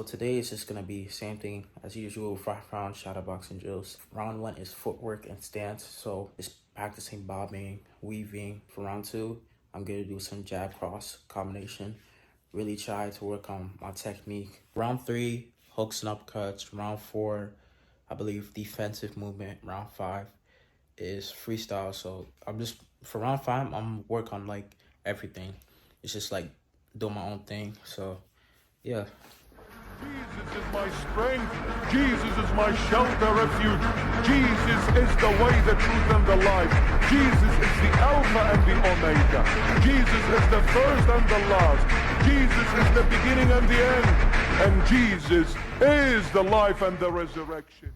So today is just gonna be same thing as usual, 5 round shadow boxing drills. Round 1 is footwork and stance, so just practicing bobbing, weaving. For round 2, I'm gonna do some jab cross combination. Really try to work on my technique. Round 3, hooks and uppercuts. Round 4, I believe defensive movement. Round 5 is freestyle. So for round 5, I'm work on like everything. It's just like doing my own thing. So yeah. Jesus is my strength. Jesus is my shelter, refuge. Jesus is the way, the truth, and the life. Jesus is the Alpha and the Omega. Jesus is the first and the last. Jesus is the beginning and the end. And Jesus is the life and the resurrection.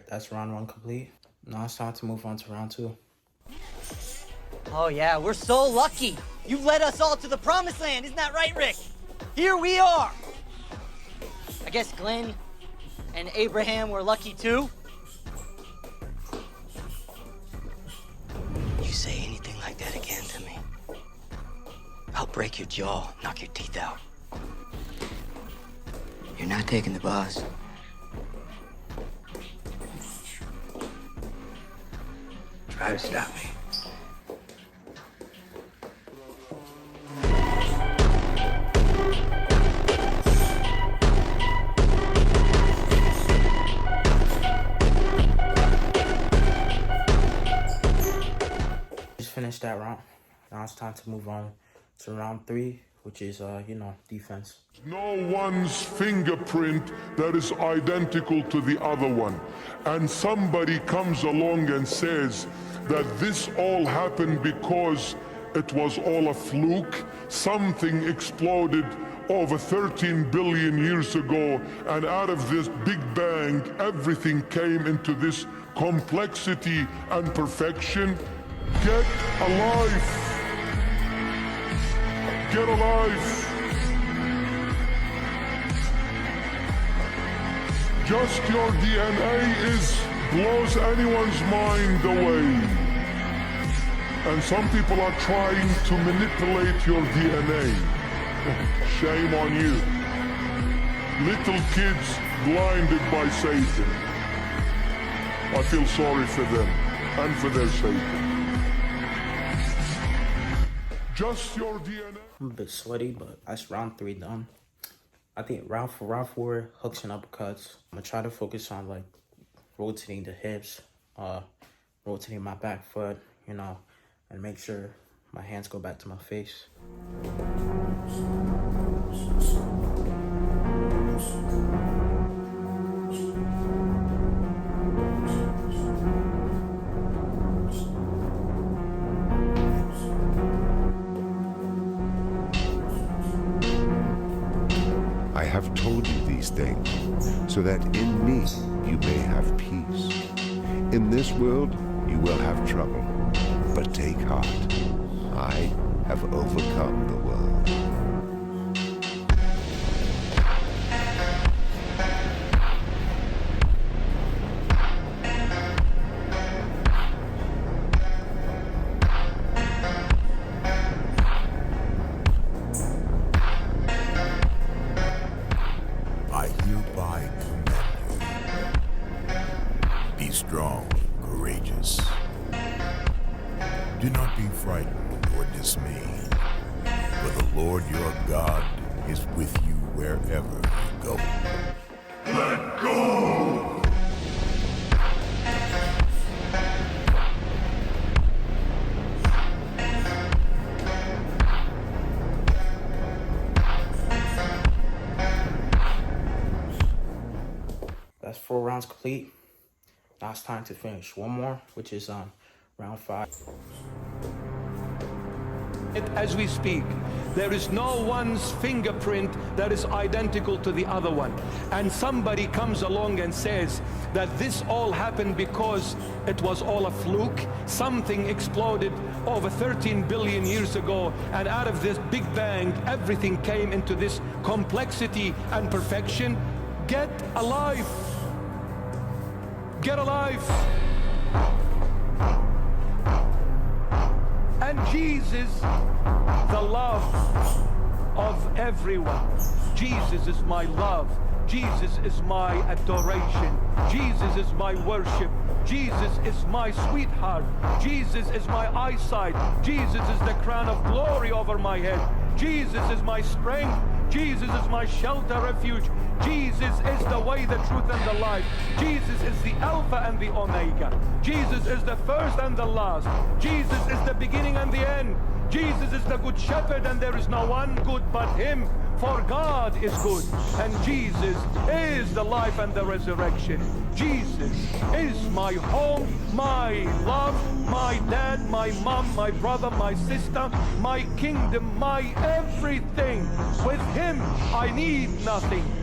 That's round 1 complete. Now it's time to move on to round 2. Oh yeah, we're so lucky. You've led us all to the promised land, isn't that right, Rick? Here we are. I guess Glenn and Abraham were lucky too. You say anything like that again to me, I'll break your jaw, knock your teeth out. You're not taking the boss. Try to stop me. Just finished that round. Now it's time to move on to round 3, which is defense. No one's fingerprint that is identical to the other one. And somebody comes along and says that this all happened because it was all a fluke. Something exploded over 13 billion years ago, and out of this Big Bang, everything came into this complexity and perfection. Get alive! Get alive! Just your DNA blows anyone's mind away. And some people are trying to manipulate your DNA. Shame on you. Little kids blinded by Satan. I feel sorry for them and for their Satan. Just your DNA. I'm a bit sweaty, but that's round 3 done. I think round 4, hooks and uppercuts. I'm gonna try to focus on like rotating the hips, rotating my back foot, and make sure my hands go back to my face. I have told you these things, so that in me you may have peace. In this world you will have trouble, but take heart. I have overcome the world. I hereby command you. Be strong, courageous. Do not be frightened or dismayed, for the Lord your God is with you wherever you go. Let go! That's 4 rounds complete. Now it's time to finish one more, which is round 5. As we speak, there is no one's fingerprint that is identical to the other one. And somebody comes along and says that this all happened because it was all a fluke. Something exploded over 13 billion years ago, and out of this Big Bang, everything came into this complexity and perfection. Get alive. Get alive. And Jesus, the love of everyone. Jesus is my love. Jesus is my adoration. Jesus is my worship. Jesus is my sweetheart. Jesus is my eyesight. Jesus is the crown of glory over my head. Jesus is my strength. Jesus is my shelter, refuge. Jesus is the way, the truth, and the life. Jesus is the Alpha and the Omega. Jesus is the first and the last. Jesus is the beginning and the end. Jesus is the good shepherd, and there is no one good but him. For God is good, and Jesus is the life and the resurrection. Jesus is my home, my love, my dad, my mom, my brother, my sister, my kingdom, my everything. With him I need nothing.